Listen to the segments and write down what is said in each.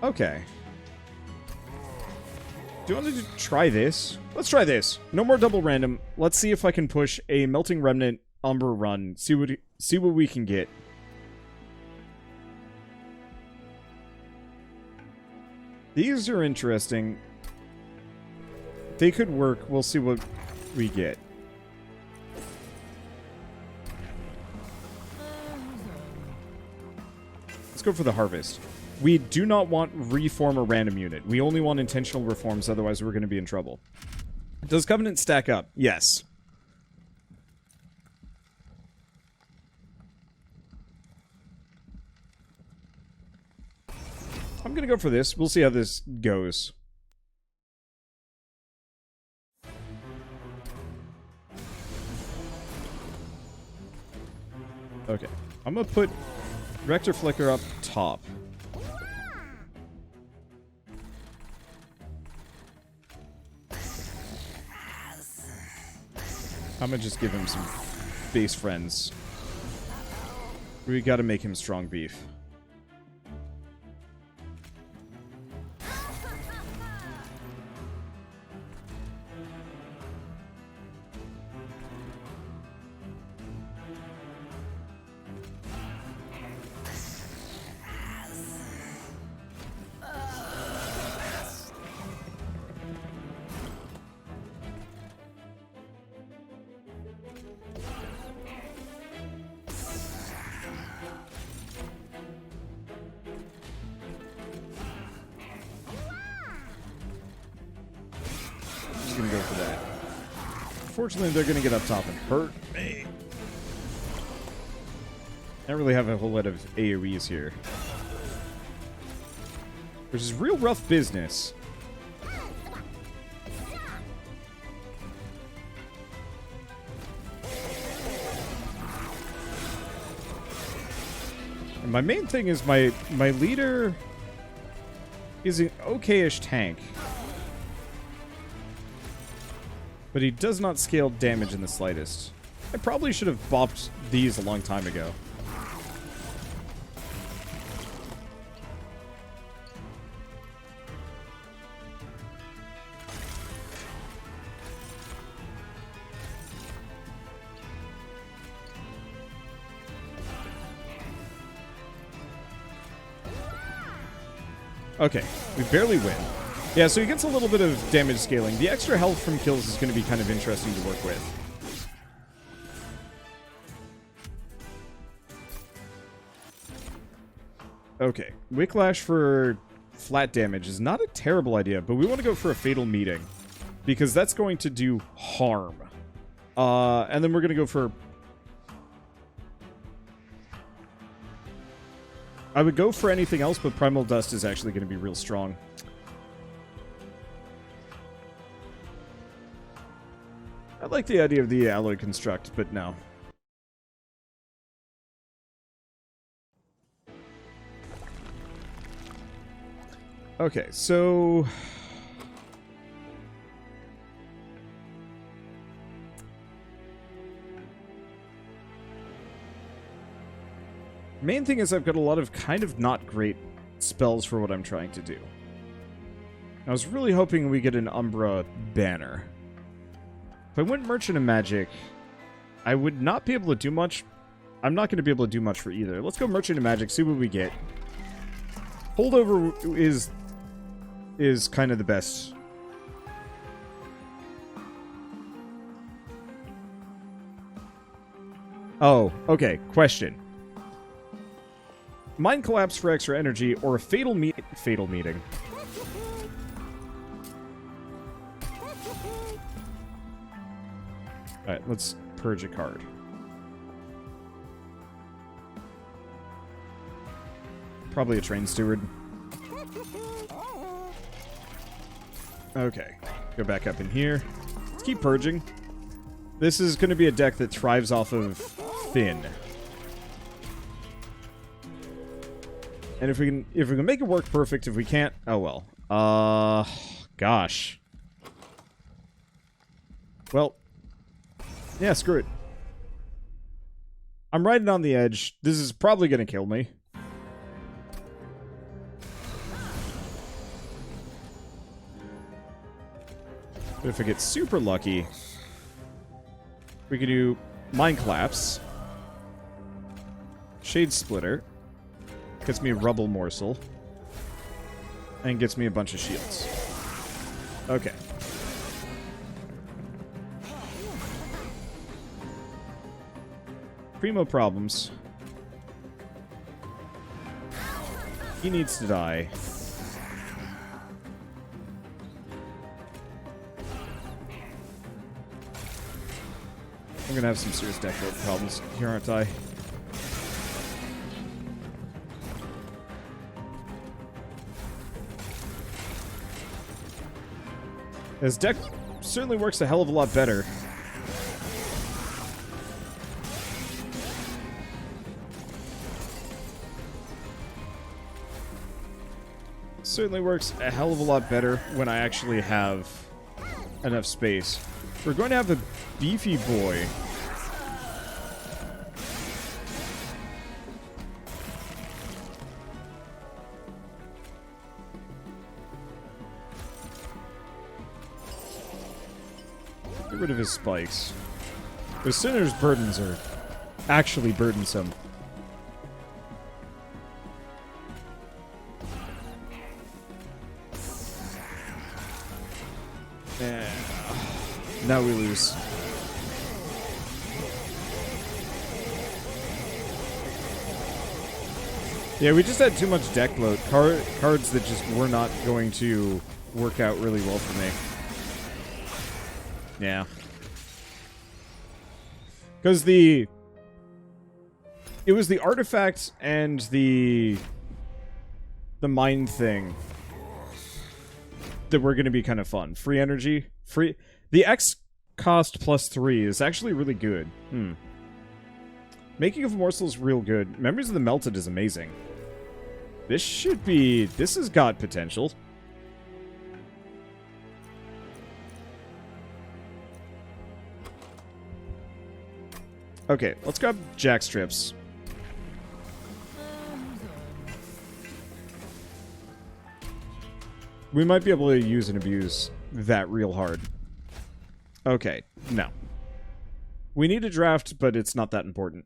Okay. Do you want to try this? Let's try this. No more double random. Let's see if I can push a Melting Remnant Umber run. See what we can get. These are interesting. They could work. We'll see what we get. Let's go for the harvest. We do not want reform a random unit. We only want intentional reforms, otherwise we're going to be in trouble. Does Covenant stack up? Yes. I'm going to go for this. We'll see how this goes. Okay. I'm going to put Rector Flicker up top. I'm gonna just give him some base friends. We gotta make him strong beef. Gonna go for that. Unfortunately, they're gonna get up top and hurt me. I don't really have a whole lot of AoEs here, which is real rough business. And my main thing is my leader is an okay-ish tank. But he does not scale damage in the slightest. I probably should have bopped these a long time ago. Okay, we barely win. Yeah, so he gets a little bit of damage scaling. The extra health from kills is going to be kind of interesting to work with. Okay, Wicklash for flat damage is not a terrible idea, but we want to go for a Fatal Meeting, because that's going to do harm. And then we're going to go for... I would go for anything else, but Primal Dust is actually going to be real strong. I like the idea of the Alloy Construct, but no. Okay, so... main thing is I've got a lot of kind of not great spells for what I'm trying to do. I was really hoping we get an Umbra banner. If I went Merchant of Magic, I would not be able to do much. I'm not going to be able to do much for either. Let's go Merchant of Magic, see what we get. Holdover is kind of the best. Oh, okay. Question. Mind Collapse for extra energy or a Fatal Meeting? Alright, let's purge a card. Probably a Train Steward. Okay, go back up in here. Let's keep purging. This is going to be a deck that thrives off of Finn. And if we can make it work perfect, if we can't, oh well. Gosh. Well, yeah, screw it. I'm riding on the edge. This is probably going to kill me. But if I get super lucky, we can do Mind Collapse, Shade Splitter, gets me a Rubble Morsel, and gets me a bunch of shields. Okay. Primo problems. He needs to die. I'm gonna have some serious deck load problems here, aren't I? His deck certainly works a hell of a lot better. Certainly works a hell of a lot better when I actually have enough space. We're going to have a Beefy boy. Get rid of his spikes. The Sinner's burdens are actually burdensome. Now we lose. Yeah, we just had too much deck load. Cards that just were not going to work out really well for me. Yeah. Because it was the artifacts and the mind thing that were going to be kind of fun. Free energy. The X cost +3 is actually really good. Making of a Morsel is real good. Memories of the Melted is amazing. This has got potential. Okay, let's grab Jack Strips. We might be able to use and abuse that real hard. Okay, no. We need a draft, but it's not that important.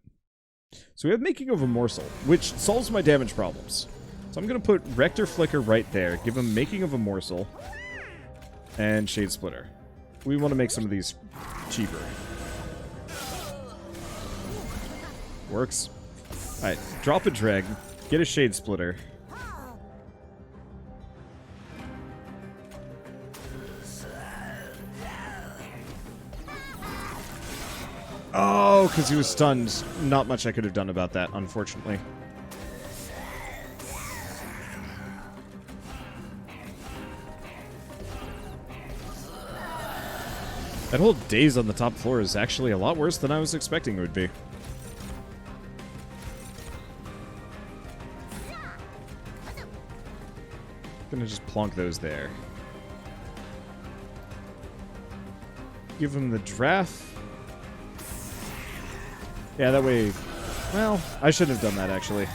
So we have Making of a Morsel, which solves my damage problems. So I'm going to put Rector Flicker right there, give him Making of a Morsel, and Shade Splitter. We want to make some of these cheaper. Works. Alright, drop a Dreg, get a Shade Splitter. Oh, because he was stunned. Not much I could have done about that, unfortunately. That whole daze on the top floor is actually a lot worse than I was expecting it would be. Gonna just plonk those there. Give him the draft. Yeah, that way... Well, I shouldn't have done that, actually.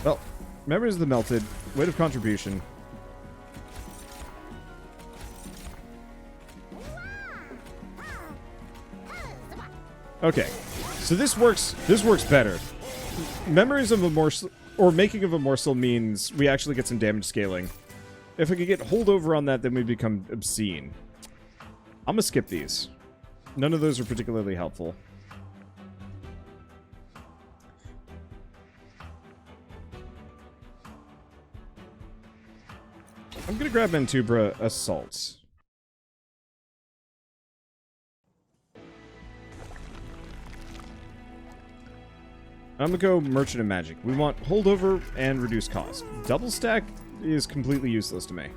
Well, Memories of the Melted, Weight of Contribution. Okay, so this works better. Memories of a Morsel, or Making of a Morsel, means we actually get some damage scaling. If I could get holdover on that, then we become obscene. I'm gonna skip these. None of those are particularly helpful. I'm gonna grab Mantubra Assault. I'm gonna go Merchant of Magic. We want holdover and reduce cost. Double stack is completely useless to me.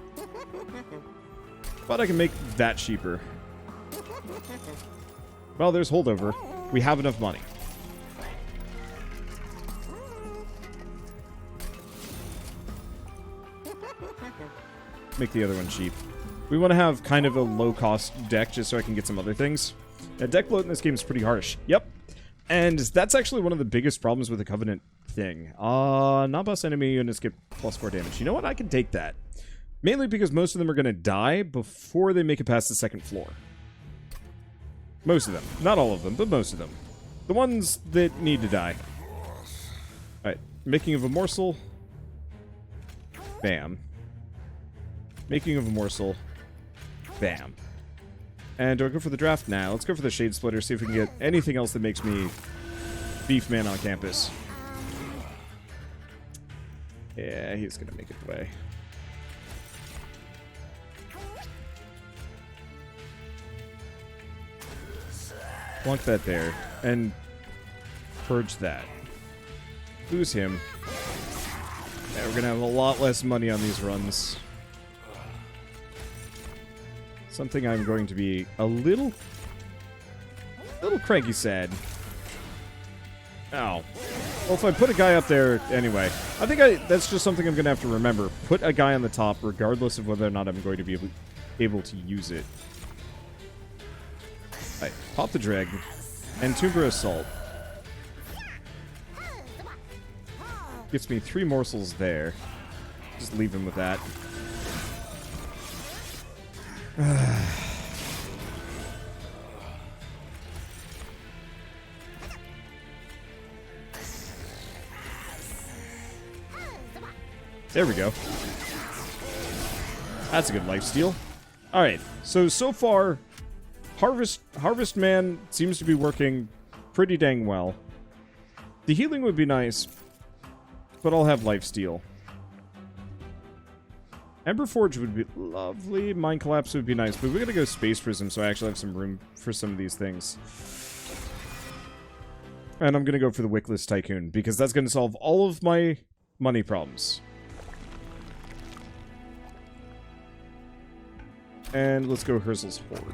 But I can make that cheaper. Well, there's holdover. We have enough money. Make the other one cheap. We want to have kind of a low-cost deck just so I can get some other things. Deck load in this game is pretty harsh. Yep. And that's actually one of the biggest problems with the Covenant thing. Non-boss enemy units get +4 damage. You know what? I can take that. Mainly because most of them are going to die before they make it past the second floor. Most of them. Not all of them, but most of them. The ones that need to die. Alright. Making of a morsel. Bam. Making of a morsel. Bam. And do I go for the draft? Nah, let's go for the Shade Splitter, see if we can get anything else that makes me beef man on campus. Yeah, he's gonna make it away. Plunk that there, and purge that. Lose him. Yeah, we're gonna have a lot less money on these runs. Something I'm going to be a little cranky sad. Ow. Well, if I put a guy up there, anyway. I think that's just something I'm going to have to remember. Put a guy on the top, regardless of whether or not I'm going to be able to use it. Alright, pop the dreg. And Tumor Assault. Gets me 3 morsels there. Just leave him with that. There we go. That's a good lifesteal. Alright, so far, Harvest Man seems to be working pretty dang well. The healing would be nice, but I'll have lifesteal. Ember Forge would be lovely. Mind Collapse would be nice, but we're gonna go Space Prism so I actually have some room for some of these things. And I'm gonna go for the Wickless Tycoon, because that's gonna solve all of my money problems. And let's go Herzl's Horde.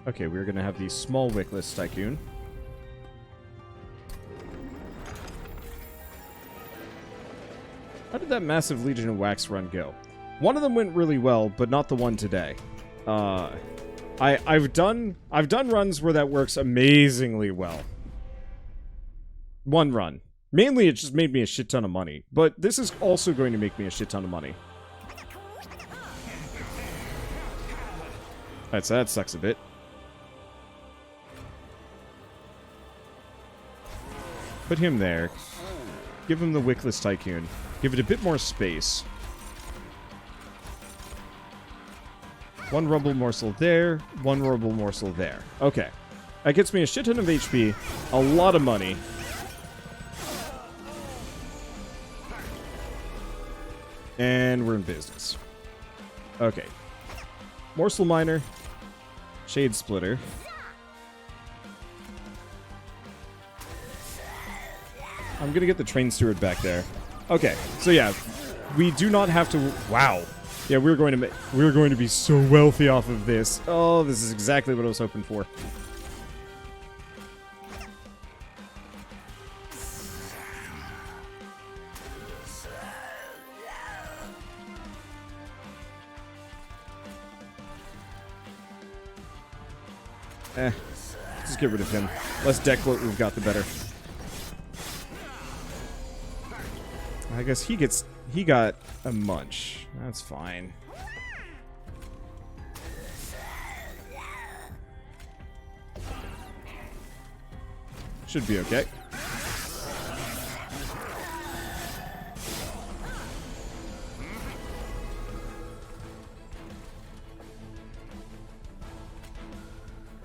Okay, we're gonna have the small Wickless Tycoon. How did that massive Legion of Wax run go? One of them went really well, but not the one today. I've done runs where that works amazingly well. One run. Mainly it just made me a shit ton of money, but this is also going to make me a shit ton of money. Alright, so that sucks a bit. Put him there. Give him the Wickless Tycoon. Give it a bit more space. 1 Rumble Morsel there. 1 Rumble Morsel there. Okay. That gets me a shit ton of HP. A lot of money. And we're in business. Okay. Morsel Miner. Shade Splitter. I'm gonna get the Train Steward back there. Okay, so yeah, we do not have to. Wow, yeah, we're going to be so wealthy off of this. Oh, this is exactly what I was hoping for. Just get rid of him. Less deck what we've got, the better. I guess he got a munch. That's fine. Should be okay.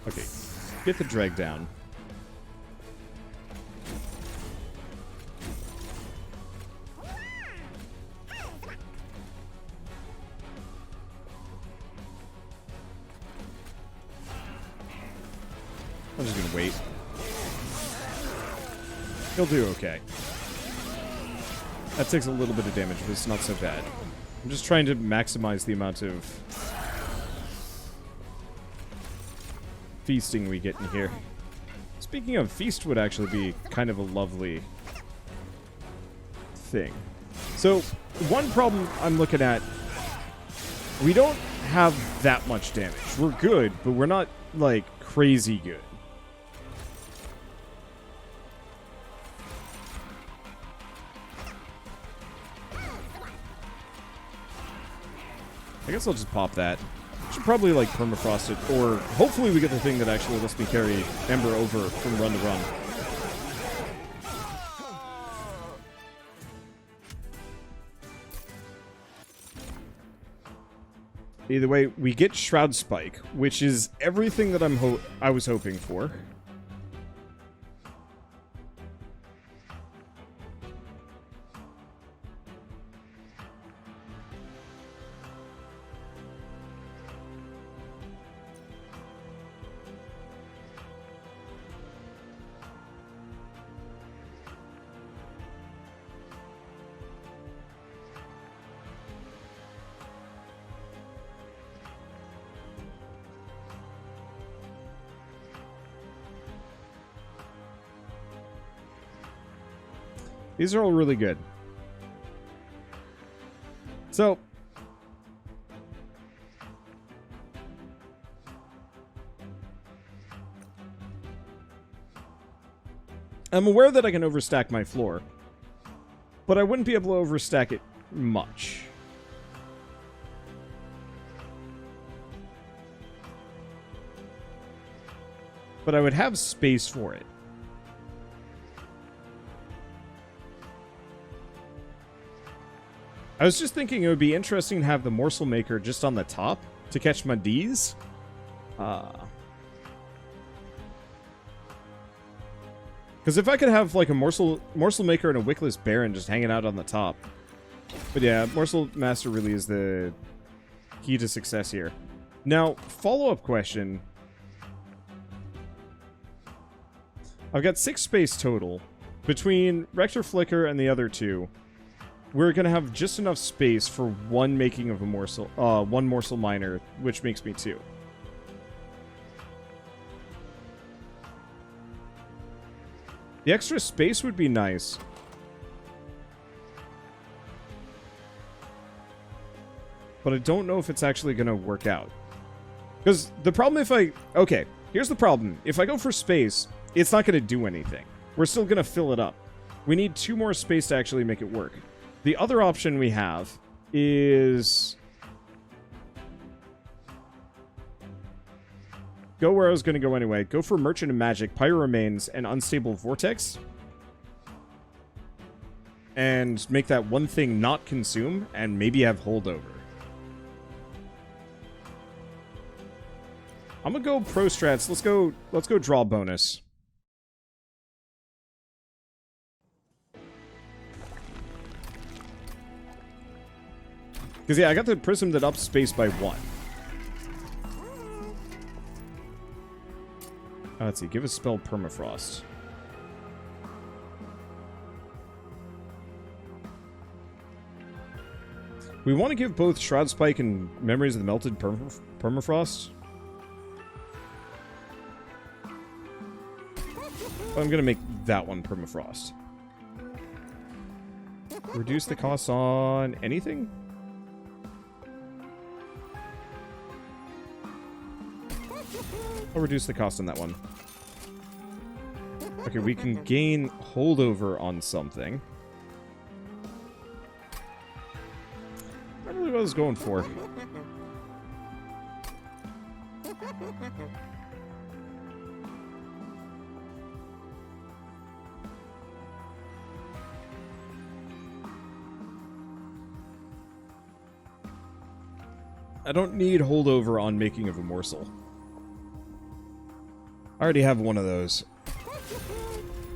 Okay, get the drag down. I'm just gonna wait. He'll do okay. That takes a little bit of damage, but it's not so bad. I'm just trying to maximize the amount of feasting we get in here. Speaking of, feast would actually be kind of a lovely thing. So, one problem I'm looking at, we don't have that much damage. We're good, but we're not, like, crazy good. I guess I'll just pop that. Should probably, like, permafrost it, or hopefully we get the thing that actually lets me carry Ember over from run to run. Either way, we get Shroud Spike, which is everything that I was hoping for. These are all really good. So, I'm aware that I can overstack my floor, but I wouldn't be able to overstack it much. But I would have space for it. I was just thinking it would be interesting to have the morsel maker just on the top to catch my D's. Because if I could have like a morsel maker and a wickless baron just hanging out on the top. But yeah, morsel master really is the key to success here. Now, follow-up question. I've got 6 space total. Between Rector Flicker and the other two, we're going to have just enough space for one making of a morsel, one morsel miner, which makes me 2. The extra space would be nice. But I don't know if it's actually going to work out. Because the problem okay, here's the problem. If I go for space, it's not going to do anything. We're still going to fill it up. We need 2 more space to actually make it work. The other option we have is go where I was going to go anyway. Go for Merchant of Magic, Pyre Remains, and Unstable Vortex. And make that one thing not consume, and maybe have holdover. I'm going to go pro strats. Let's go draw bonus. Because, yeah, I got the prism that ups space by 1. Let's see. Give a spell permafrost. We want to give both Shroud Spike and Memories of the Melted permafrost. But I'm going to make that one permafrost. Reduce the cost on anything? I'll reduce the cost on that one. Okay, we can gain holdover on something. Not really what I was going for. I don't need holdover on making of a morsel. I already have one of those.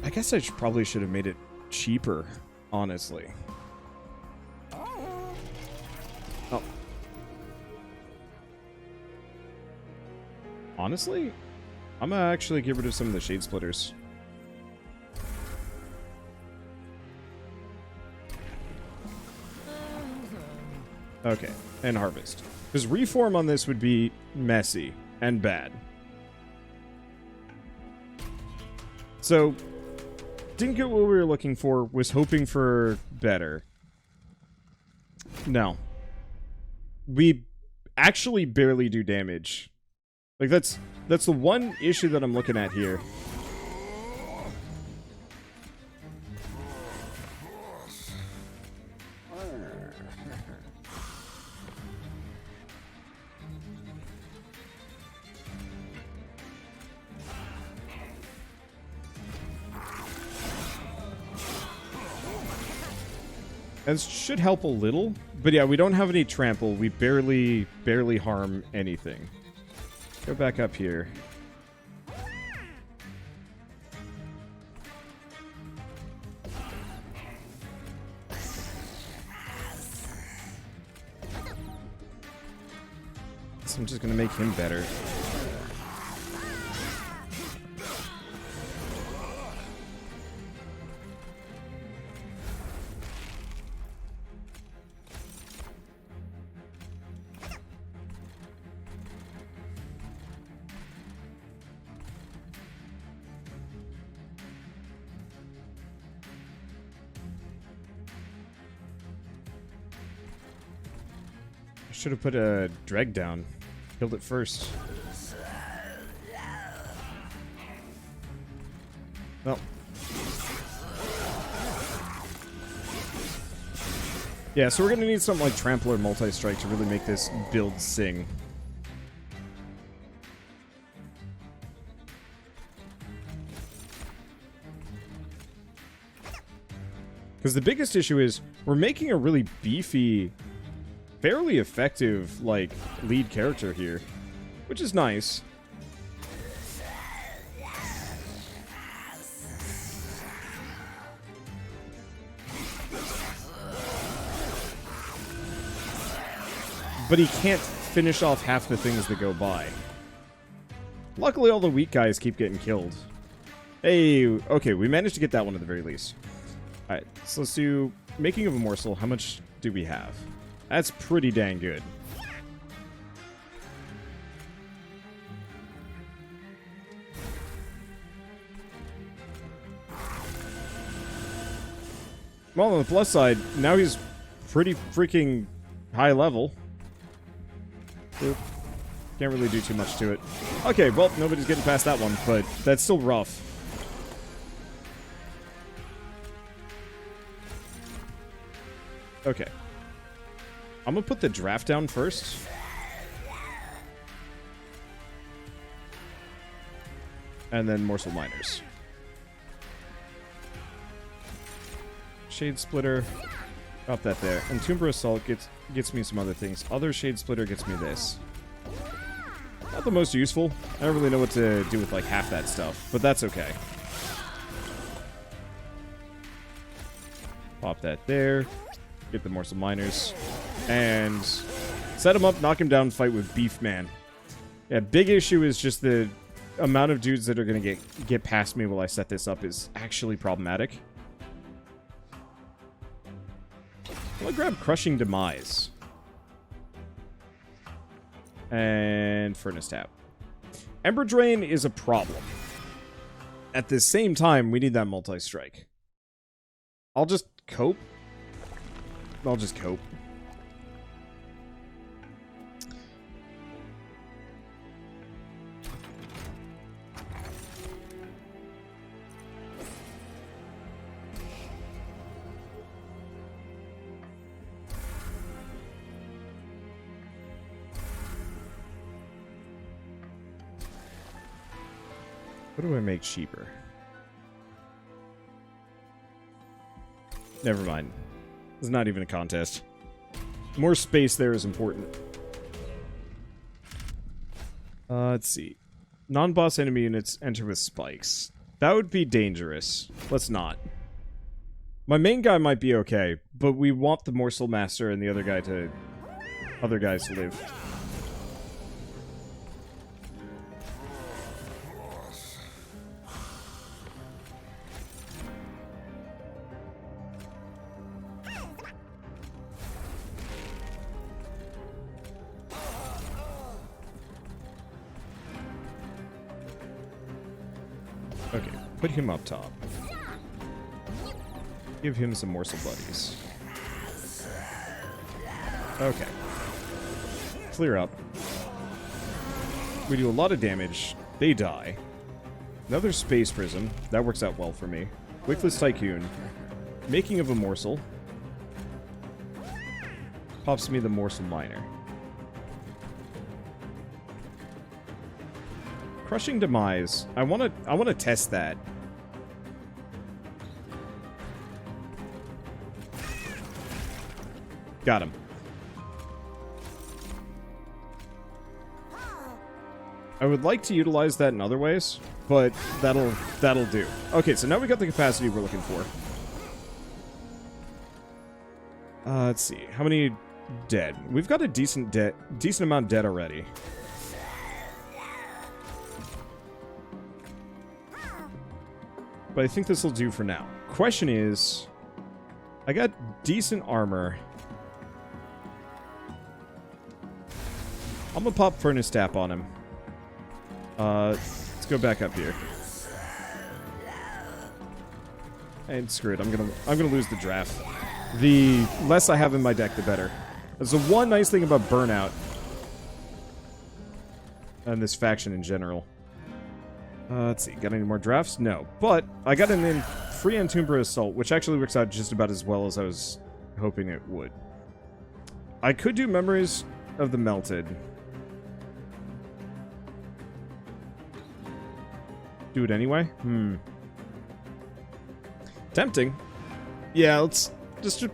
I guess I probably should have made it cheaper, honestly. Oh. Honestly? I'm gonna actually get rid of some of the shade splitters. Okay, and harvest. Because reform on this would be messy and bad. So, didn't get what we were looking for, was hoping for better. No. We actually barely do damage. Like, that's the one issue that I'm looking at here. And should help a little, but yeah, we don't have any trample. We barely harm anything. Go back up here. So I'm just gonna make him better. Should have put a dreg down. Killed it first. Well. Yeah, so we're going to need something like Trample or Multi-Strike to really make this build sing. Because the biggest issue is we're making a really beefy, fairly effective, like, lead character here, which is nice. But he can't finish off half the things that go by. Luckily, all the weak guys keep getting killed. Hey, okay, we managed to get that one at the very least. Alright, so let's do Making of a Morsel. How much do we have? That's pretty dang good. Well, on the plus side, now he's pretty freaking high level. Oop. Can't really do too much to it. Okay, well, nobody's getting past that one, but that's still rough. Okay. I'm gonna put the draft down first. And then Morsel Miners. Shade Splitter. Drop that there. And Tumber Assault gets me some other things. Other Shade Splitter gets me this. Not the most useful. I don't really know what to do with like half that stuff, but that's okay. Pop that there. Get the Morsel Miners. And set him up, knock him down, fight with Beef Man. Yeah, big issue is just the amount of dudes that are going to get past me while I set this up is actually problematic. I'm going to grab Crushing Demise. And Furnace Tap. Ember Drain is a problem. At the same time, we need that Multi-Strike. I'll just cope. I'll just cope. What do I make cheaper? Never mind. It's not even a contest. More space there is important. Let's see. Non-boss enemy units enter with spikes. That would be dangerous. Let's not. My main guy might be okay, but we want the Morsel Master and the other guys to live. Okay, put him up top. Give him some morsel buddies. Okay. Clear up. We do a lot of damage. They die. Another space prism. That works out well for me. Wickless Tycoon. Making of a morsel. Pops me the morsel miner. Crushing demise. I wanna test that. Got him. I would like to utilize that in other ways, but that'll do. Okay, so now we got the capacity we're looking for. Let's see. How many dead? We've got a decent amount dead already. But I think this will do for now. Question is, I got decent armor. I'm gonna pop Furnace Tap on him. Let's go back up here. And screw it, I'm gonna lose the draft. The less I have in my deck, the better. That's the one nice thing about Burnout. And this faction in general. Let's see, got any more drafts? No. But I got an in free Entombra Assault, which actually works out just about as well as I was hoping it would. I could do Memories of the Melted. Do it anyway? Tempting. Yeah, let's just...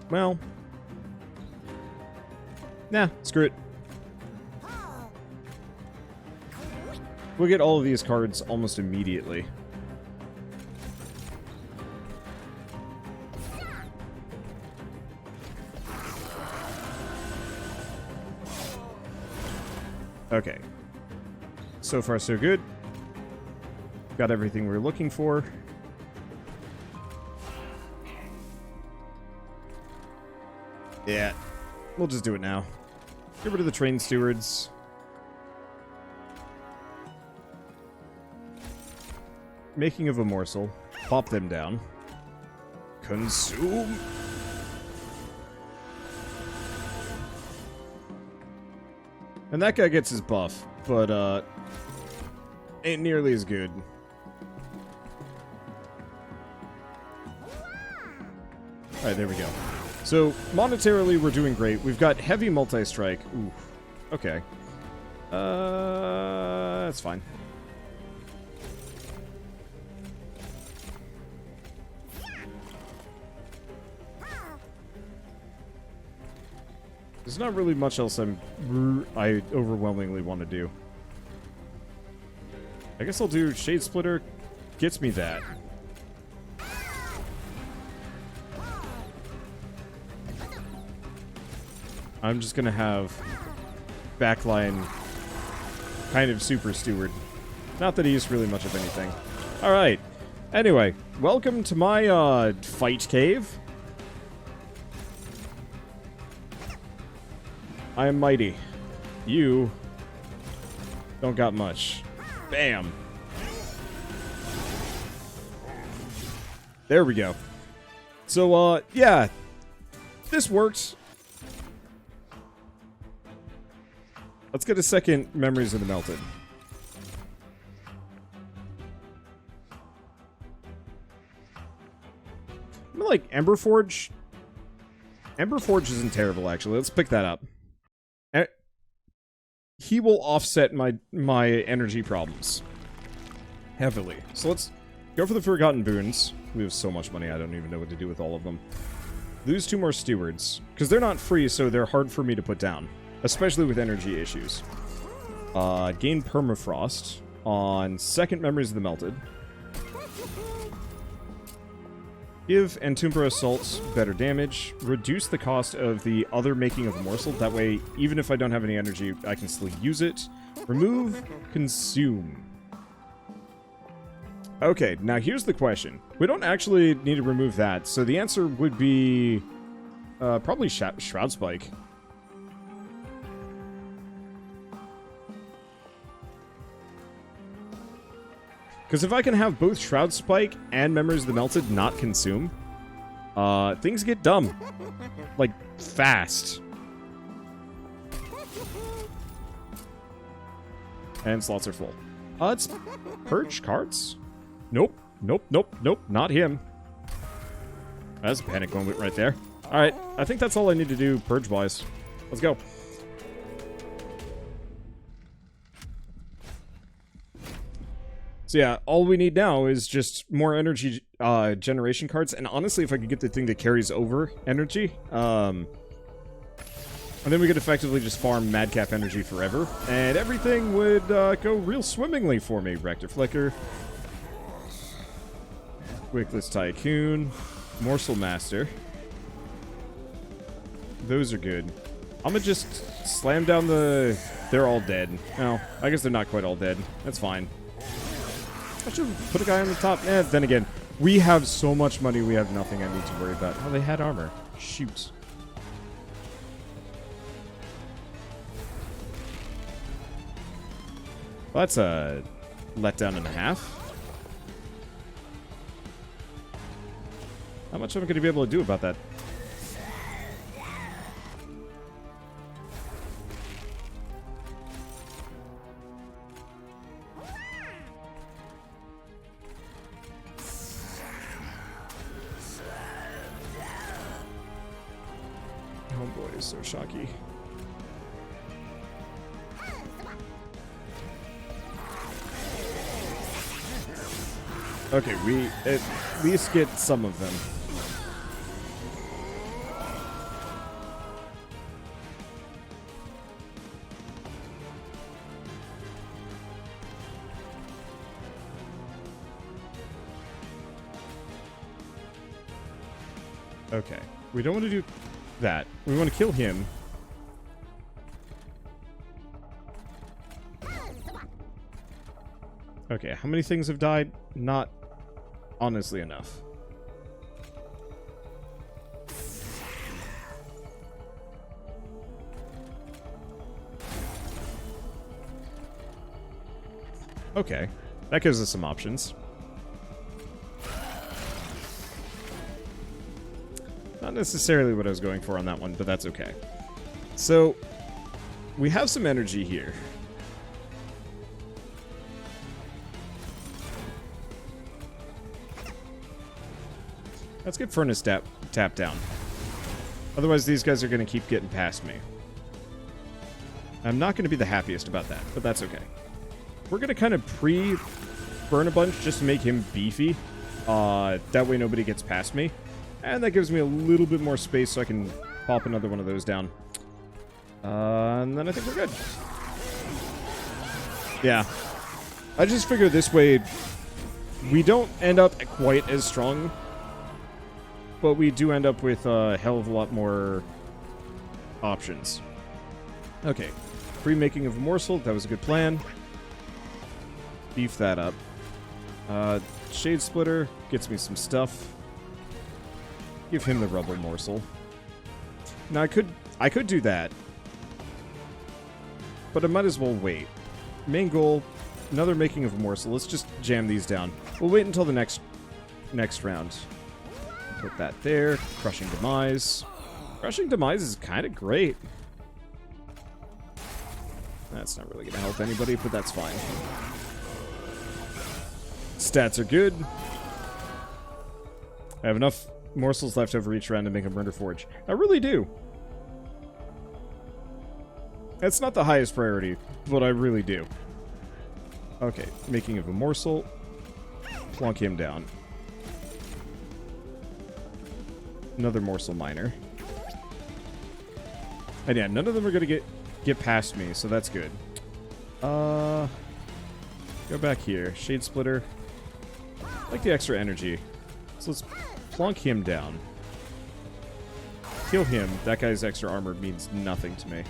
Well... Nah, screw it. We'll get all of these cards almost immediately. Okay. So far, so good. Got everything we're looking for. Yeah. We'll just do it now. Get rid of the train stewards. Making of a morsel. Pop them down. Consume. And that guy gets his buff, but, ain't nearly as good. Alright, there we go. So, monetarily, we're doing great. We've got heavy multi-strike. Ooh. Okay. That's fine. There's not really much else I overwhelmingly want to do. I guess I'll do Shade Splitter. Gets me that. I'm just gonna have backline kind of super steward. Not that he's really much of anything. Alright. Anyway, welcome to my fight cave. I am mighty. You don't got much. Bam. There we go. So, yeah. This worked. Let's get a second Memories of the Melted. I mean, like, Emberforge. Emberforge isn't terrible, actually. Let's pick that up. He will offset my energy problems heavily. So let's go for the Forgotten Boons. We have so much money, I don't even know what to do with all of them. Lose 2 more stewards, because they're not free, so they're hard for me to put down, especially with energy issues. Gain Permafrost on second Memories of the Melted. Give Entombra Assault better damage. Reduce the cost of the other Making of a Morsel. That way, even if I don't have any energy, I can still use it. Remove Consume. Okay, now here's the question. We don't actually need to remove that, so the answer would be... probably Shroud Spike. Because if I can have both Shroud Spike and Memories of the Melted not consume, things get dumb. Like, fast. And slots are full. Let's purge cards? Nope. Nope, nope, nope. Not him. That's a panic moment right there. Alright, I think that's all I need to do purge-wise. Let's go. So yeah, all we need now is just more energy generation cards. And honestly, if I could get the thing that carries over energy, and then we could effectively just farm Madcap energy forever, and everything would go real swimmingly for me. Rector Flicker, Wickless Tycoon, Morsel Master. Those are good. I'm gonna just slam down the... They're all dead. No, I guess they're not quite all dead. That's fine. I should put a guy on the top. Then again, we have so much money, we have nothing I need to worry about. Oh, they had armor. Shoot. Well, that's a letdown and a half. How much am I going to be able to do about that? Oh boy, it's so shocky. Okay, we at least get some of them. Okay, we don't want to do that. We want to kill him. Okay, how many things have died? Not honestly enough. Okay, that gives us some options. Not necessarily what I was going for on that one, but that's okay. So, we have some energy here. Let's get Furnace tap down. Otherwise, these guys are going to keep getting past me. I'm not going to be the happiest about that, but that's okay. We're going to kind of pre-burn a bunch just to make him beefy. That way nobody gets past me. And that gives me a little bit more space so I can pop another one of those down. And then I think we're good. Yeah. I just figure this way we don't end up quite as strong, but we do end up with a hell of a lot more options. Okay. Pre-making of a morsel. That was a good plan. Beef that up. Shade Splitter gets me some stuff. Give him the rubble morsel. Now I could do that, but I might as well wait. Main goal, another making of a morsel. Let's just jam these down. We'll wait until the next round. Put that there. Crushing Demise. Crushing Demise is kind of great. That's not really going to help anybody, but that's fine. Stats are good. I have enough morsels left over each round to make a Murder Forge. I really do. That's not the highest priority, but I really do. Okay, making of a morsel. Plonk him down. Another morsel miner. And yeah, none of them are going to get past me, so that's good. Go back here. Shade Splitter. I like the extra energy. So let's plonk him down. Kill him. That guy's extra armor means nothing to me.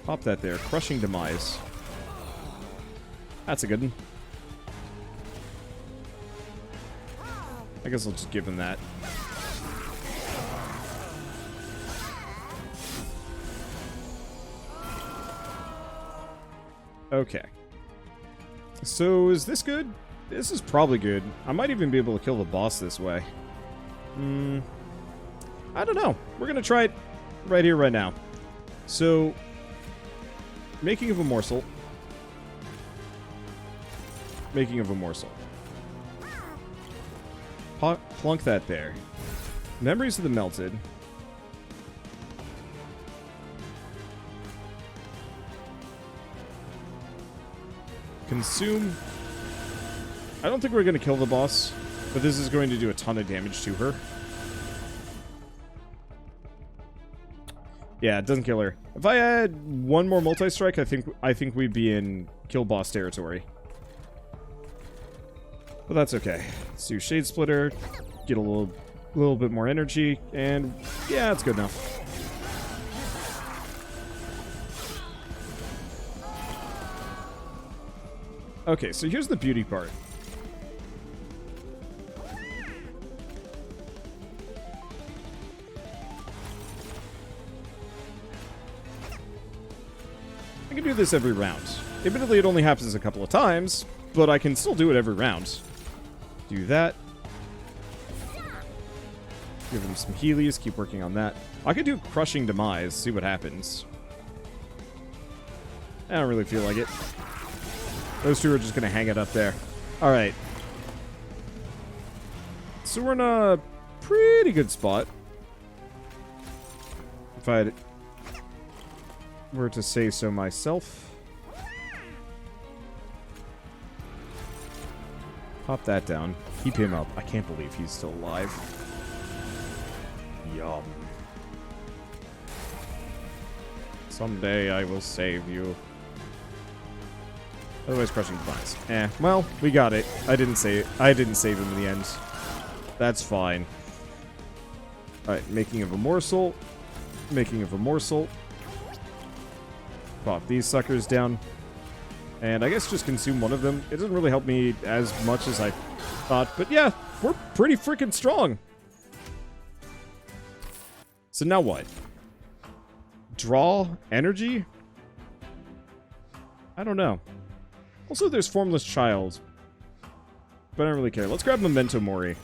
Pop that there. Crushing Demise. That's a good one. I guess I'll just give him that. Okay. So, is this good? This is probably good. I might even be able to kill the boss this way. I don't know. We're going to try it right here, right now. So, making of a morsel. Making of a morsel. Plunk that there. Memories of the melted. Consume. I don't think we're going to kill the boss, but this is going to do a ton of damage to her. Yeah, it doesn't kill her. If I had one more multi-strike, I think we'd be in kill boss territory. But that's okay. Let's do Shade Splitter, get a little bit more energy, and yeah, it's good enough. Okay, so here's the beauty part. I can do this every round. Admittedly, it only happens a couple of times, but I can still do it every round. Do that. Give him some healies, keep working on that. I could do Crushing Demise, see what happens. I don't really feel like it. Those two are just going to hang it up there. Alright. So we're in a pretty good spot. If I were to say so myself. Pop that down. Keep him up. I can't believe he's still alive. Yum. Someday I will save you. Otherwise, Crushing Demise. Well, we got it. I didn't save him in the end. That's fine. Alright, making of a morsel. Making of a morsel. Pop these suckers down. And I guess just consume one of them. It doesn't really help me as much as I thought, but yeah, we're pretty freaking strong. So now what? Draw energy? I don't know. Also, there's Formless Child. But I don't really care. Let's grab Memento Mori.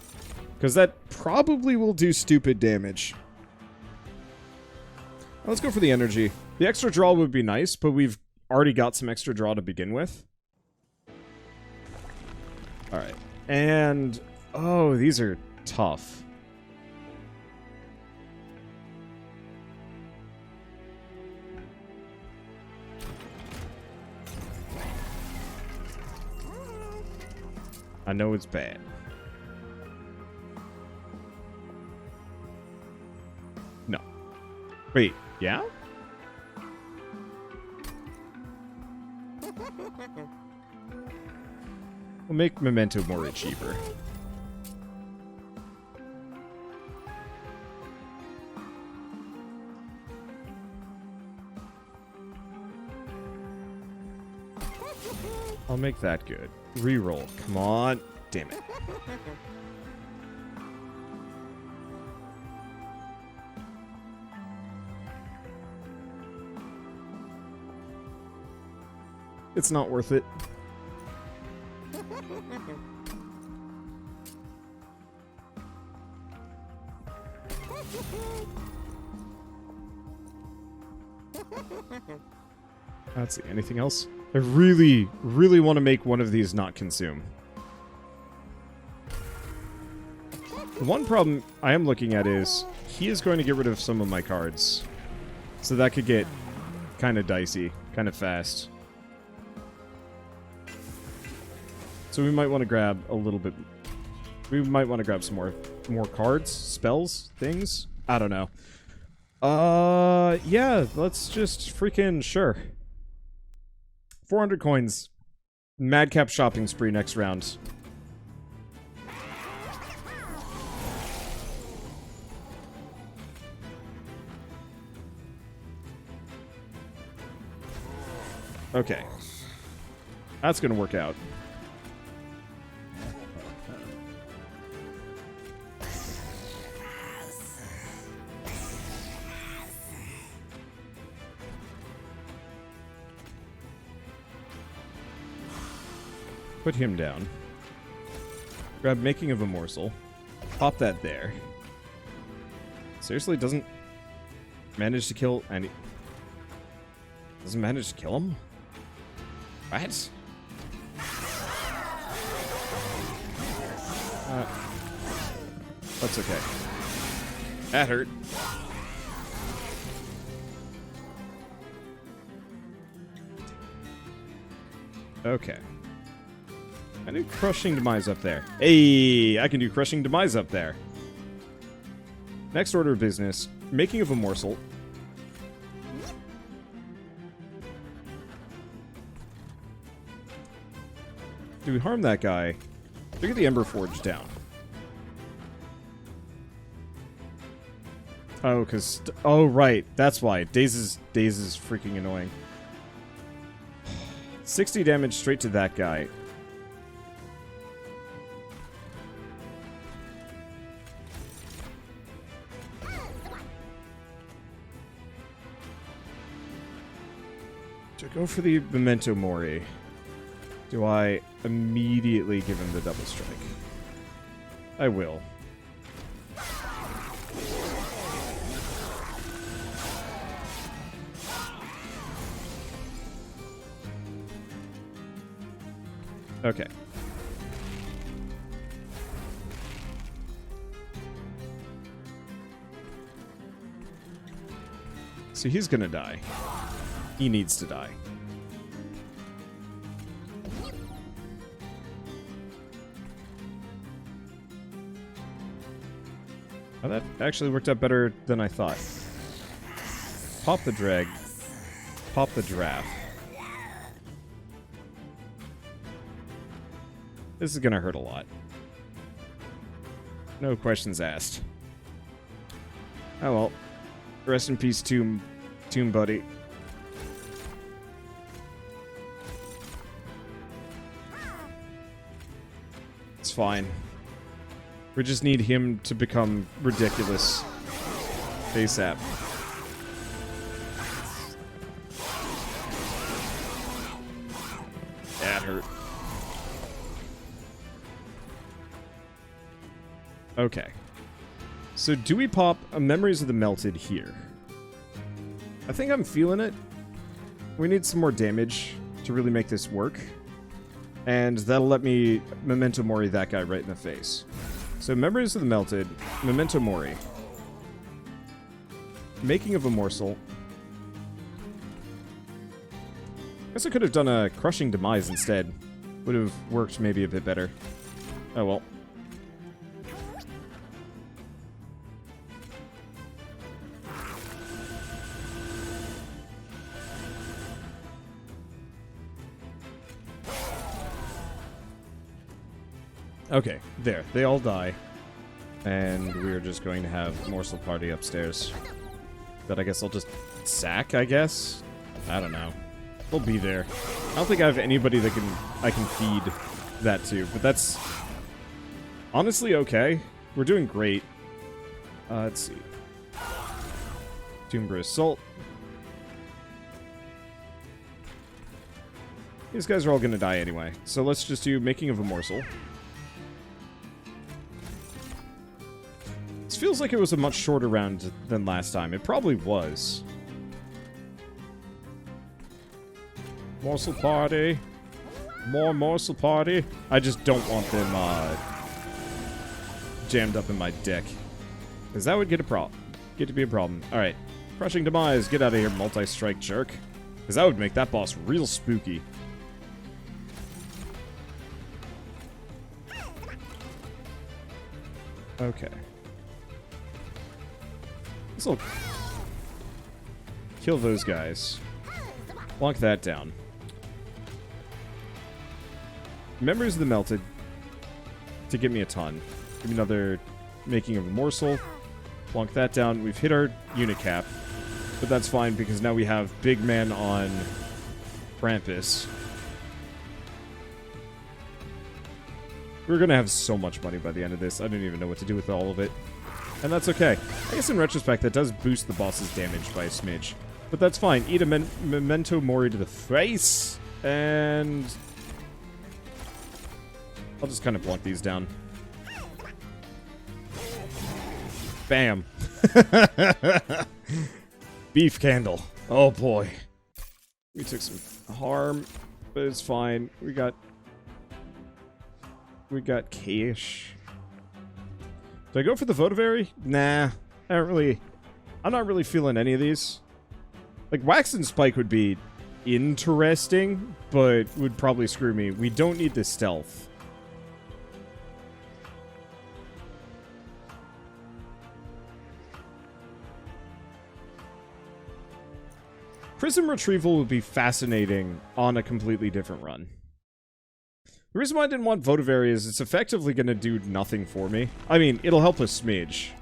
Because that probably will do stupid damage. Let's go for the energy. The extra draw would be nice, but we've already got some extra draw to begin with. Alright. And... oh, these are tough. I know it's bad. No. Wait, yeah? We'll make Memento Mori cheaper. I'll make that good. Reroll. Come on. Damn it. It's not worth it. Let's see. Anything else? I really, really want to make one of these not consume. The one problem I am looking at is he is going to get rid of some of my cards. So that could get kind of dicey, kind of fast. So we might want to grab a little bit... we might want to grab some more cards, spells, things. I don't know. Yeah, let's just freaking... sure. 400 coins. Madcap shopping spree next round. Okay. That's gonna work out. Put him down. Grab making of a morsel. Pop that there. Seriously, doesn't manage to kill any... Doesn't manage to kill him? What? That's okay. That hurt. Okay. I do crushing demise up there. Hey, I can do crushing demise up there. Next order of business, making of a morsel. Do we harm that guy? Look at the Ember Forge down. Oh, because... Oh, right. That's why. Daze is freaking annoying. 60 damage straight to that guy. To go for the Memento Mori, do I immediately give him the double strike? I will. Okay. So he's gonna die. He needs to die. Oh, that actually worked out better than I thought. Pop the drag. Pop the draft. This is gonna hurt a lot. No questions asked. Oh well. Rest in peace, Tomb Buddy. It's fine. We just need him to become ridiculous ASAP. That hurt. Okay. So do we pop a Memories of the Melted here? I think I'm feeling it. We need some more damage to really make this work. And that'll let me Memento Mori that guy right in the face. So Memories of the Melted, Memento Mori. Making of a Morsel. Guess I could have done a Crushing Demise instead. Would have worked maybe a bit better. Oh well. Okay, there. They all die. And we're just going to have Morsel Party upstairs. That I guess I'll just sack, I guess? I don't know. They'll be there. I don't think I have anybody that I can feed that to, but that's honestly okay. We're doing great. Let's see. Tomb Assault. These guys are all gonna die anyway. So let's just do Making of a Morsel. This feels like it was a much shorter round than last time. It probably was. Morsel Party. More Morsel Party. I just don't want them jammed up in my deck. Because that would get to be a problem. Alright. Crushing Demise. Get out of here, multi-strike jerk. Because that would make that boss real spooky. Okay. This'll kill those guys. Lock that down. Memories of the Melted to give me a ton. Give me another Making of a Morsel. Plonk that down. We've hit our unit cap. But that's fine because now we have Big Man on Krampus. We're going to have so much money by the end of this. I don't even know what to do with all of it. And that's okay. I guess in retrospect, that does boost the boss's damage by a smidge. But that's fine. Eat a Memento Mori to the face. And I'll just kind of plunk these down. Bam. Beef candle. Oh boy. We took some harm, but it's fine. We got cash. Do I go for the Votavary? Nah. I'm not really feeling any of these. Like, Wax and Spike would be interesting, but would probably screw me. We don't need the stealth. Prism Retrieval would be fascinating on a completely different run. The reason why I didn't want Votavary is it's effectively going to do nothing for me. I mean, it'll help a smidge.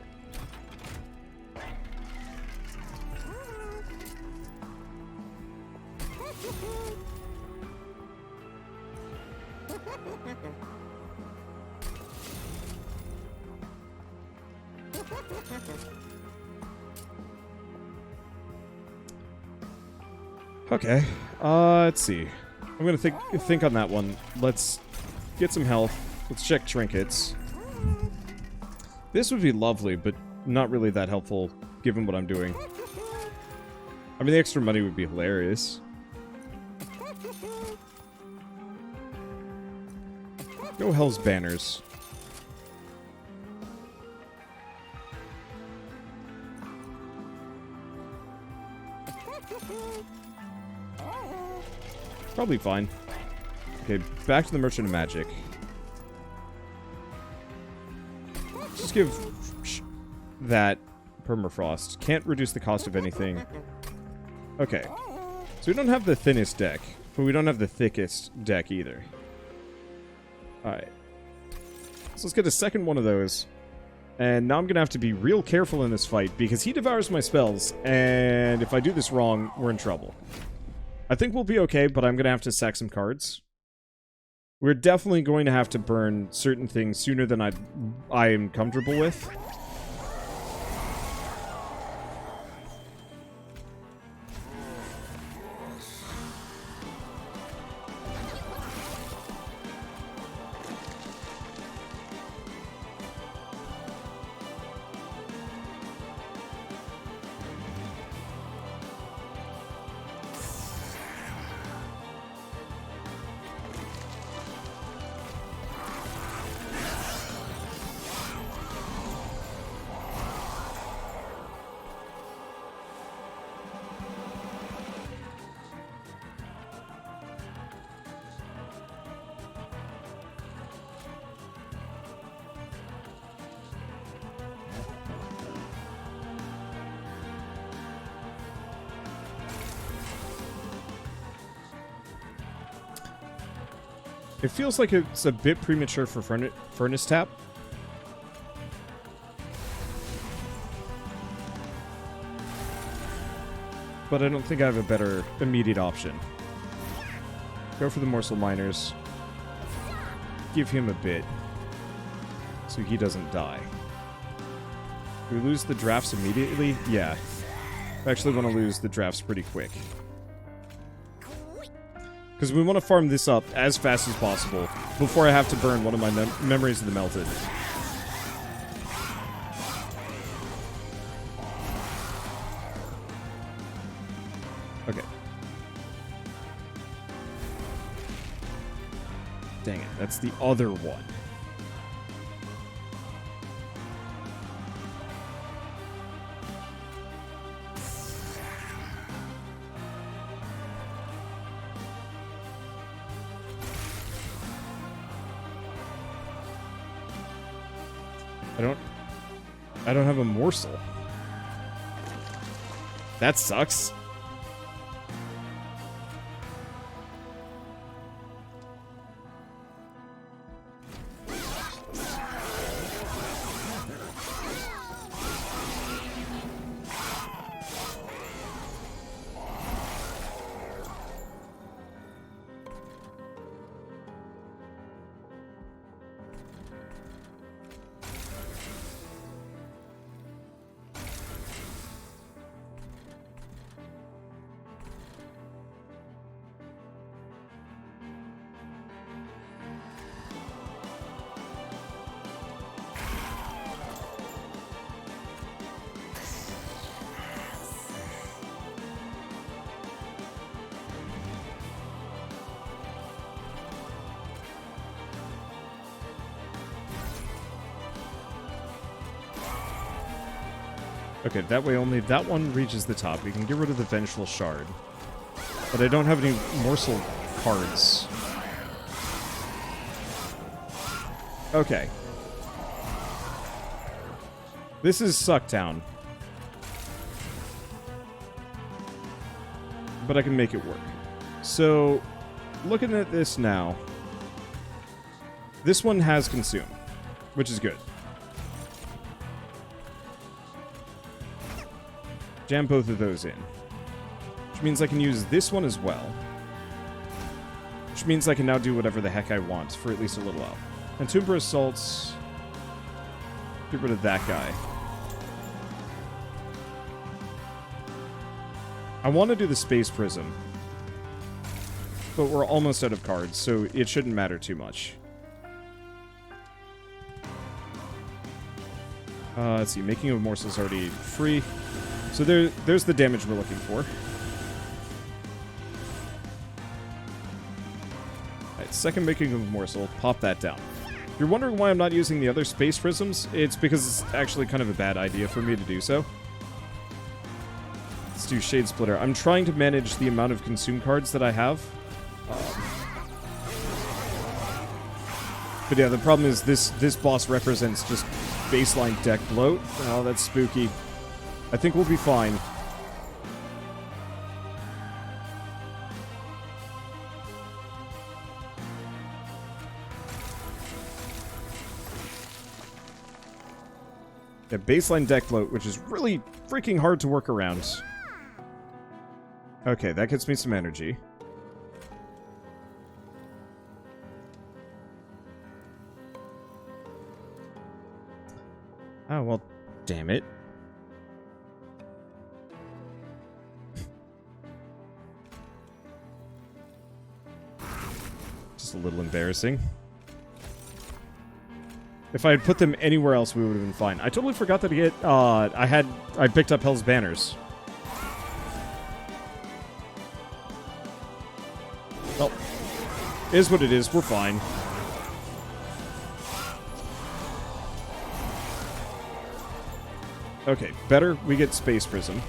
Okay, let's see. I'm gonna think on that one. Let's get some health. Let's check trinkets. This would be lovely, but not really that helpful, given what I'm doing. I mean, the extra money would be hilarious. Go Hell's Banners. Probably fine. Okay, back to the Merchant of Magic. Just give that Permafrost. Can't reduce the cost of anything. Okay. So we don't have the thinnest deck, but we don't have the thickest deck either. Alright. So let's get a second one of those. And now I'm going to have to be real careful in this fight, because he devours my spells, and if I do this wrong, we're in trouble. I think we'll be okay, but I'm going to have to sack some cards. We're definitely going to have to burn certain things sooner than I am comfortable with. It feels like it's a bit premature for Furnace Tap. But I don't think I have a better immediate option. Go for the Morsel Miners. Give him a bit. So he doesn't die. Do we lose the drafts immediately? Yeah. I actually want to lose the drafts pretty quick. Because we want to farm this up as fast as possible before I have to burn one of my memories of the Melted. Okay. Dang it, that's the other one. I don't have a morsel. That sucks. Okay, that way only that one reaches the top. We can get rid of the Vengeful Shard. But I don't have any morsel cards. Okay. This is Sucktown. But I can make it work. So, looking at this now, this one has Consume, which is good. Jam both of those in. Which means I can use this one as well. Which means I can now do whatever the heck I want for at least a little while. And Tumber Assaults... Get rid of that guy. I want to do the Space Prism. But we're almost out of cards, so it shouldn't matter too much. Let's see, Making of Morsels already free. So there's the damage we're looking for. Alright, second Making of Morsel, pop that down. If you're wondering why I'm not using the other Space Prisms, it's because it's actually kind of a bad idea for me to do so. Let's do Shade Splitter. I'm trying to manage the amount of Consume cards that I have. But yeah, the problem is this boss represents just baseline deck bloat. Oh, that's spooky. I think we'll be fine. Yeah, baseline deck bloat, which is really freaking hard to work around. Okay, that gets me some energy. Oh, well, damn it. Just a little embarrassing. If I had put them anywhere else, we would have been fine. I totally forgot that I picked up Hell's Banners. Well, is what it is. We're fine. Okay, better. We get Space Prism.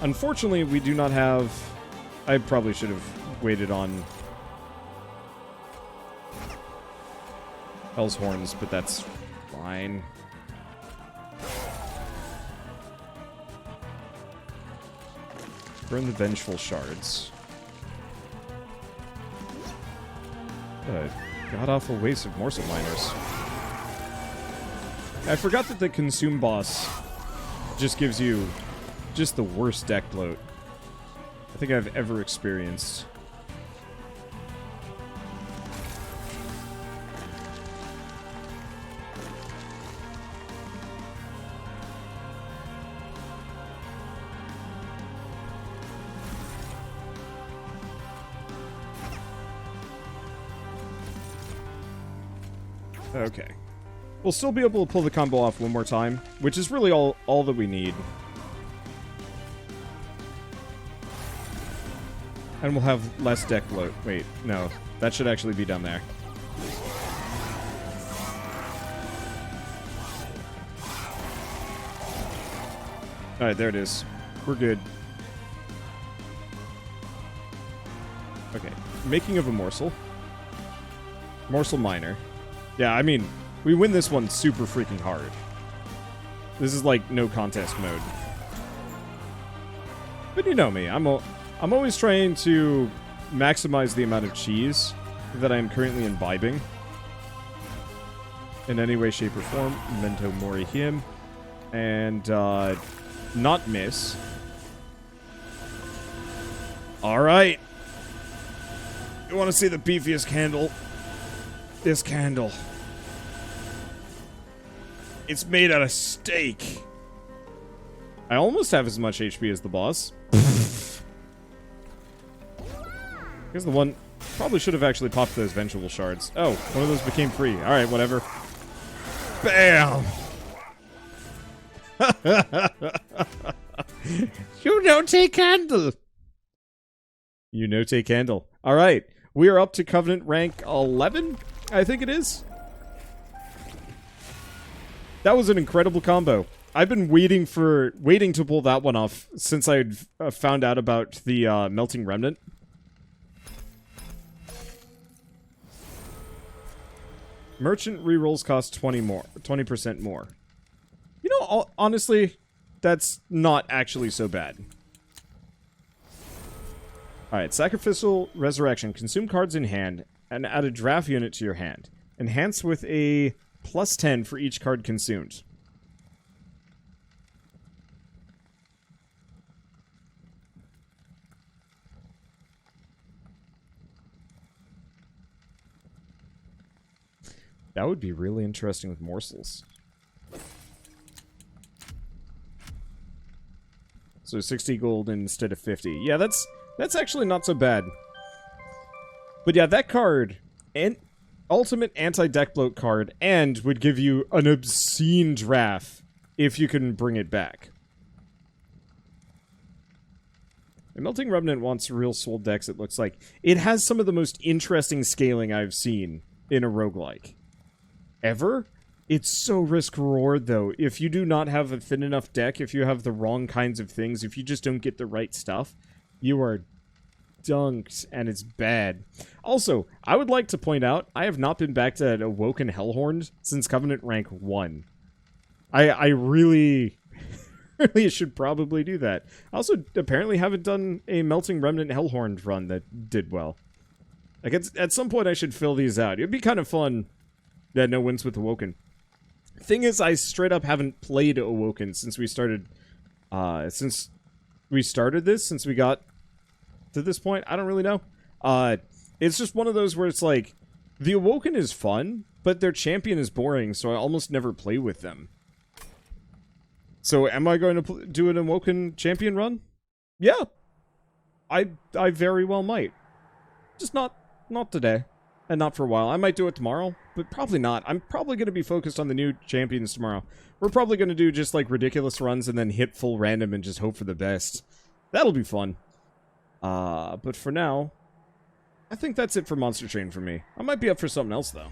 Unfortunately, we do not have... I probably should have waited on Hell's Horns, but that's fine. Burn the Vengeful Shards. God-awful waste of Morsel Miners. I forgot that the Consume boss just gives you just the worst deck bloat I think I've ever experienced. Okay. We'll still be able to pull the combo off one more time, which is really all that we need. And we'll have less deck bloat. Wait, no. That should actually be down there. Alright, there it is. We're good. Okay. Making of a Morsel. Morsel Miner. Yeah, I mean, we win this one super freaking hard. This is like no contest mode. But you know me, I'm always trying to maximize the amount of cheese that I'm currently imbibing. In any way, shape, or form. Memento Mori him. And, not miss. Alright. You want to see the beefiest candle? This candle. It's made out of steak. I almost have as much HP as the boss. Here's the one. Probably should have actually popped those Vengeful Shards. Oh, one of those became free. Alright, whatever. Bam! You know take candle. You know take candle. Alright. We are up to Covenant rank 11, I think it is. That was an incredible combo. I've been waiting to pull that one off since I'd found out about the melting remnant. Merchant rerolls cost 20% more. You know, honestly, that's not actually so bad. Alright, Sacrificial Resurrection. Consume cards in hand and add a draft unit to your hand. Enhance with a +10 for each card consumed. That would be really interesting with morsels. So 60 gold instead of 50. Yeah, that's actually not so bad. But yeah, that card, and ultimate anti-deck bloat card, and would give you an obscene draft if you can bring it back. The Melting Remnant wants real soul decks, it looks like. It has some of the most interesting scaling I've seen in a roguelike. Ever? It's so risk-reward, though. If you do not have a thin enough deck, if you have the wrong kinds of things, if you just don't get the right stuff, you are dunked, and it's bad. Also, I would like to point out, I have not been back to Awoken Hellhorned since Covenant rank 1. I really, really should probably do that. I also apparently haven't done a Melting Remnant Hellhorned run that did well. Like, at some point I should fill these out. It'd be kind of fun. Yeah, no wins with Awoken. Thing is, I straight up haven't played Awoken since we started, since we got to this point. I don't really know. It's just one of those where it's like, the Awoken is fun, but their champion is boring, so I almost never play with them. So, am I going to do an Awoken champion run? Yeah. I very well might. Just not today. And not for a while. I might do it tomorrow, but probably not. I'm probably going to be focused on the new champions tomorrow. We're probably going to do just, like, ridiculous runs and then hit full random and just hope for the best. That'll be fun. But for now, I think that's it for Monster Train for me. I might be up for something else, though.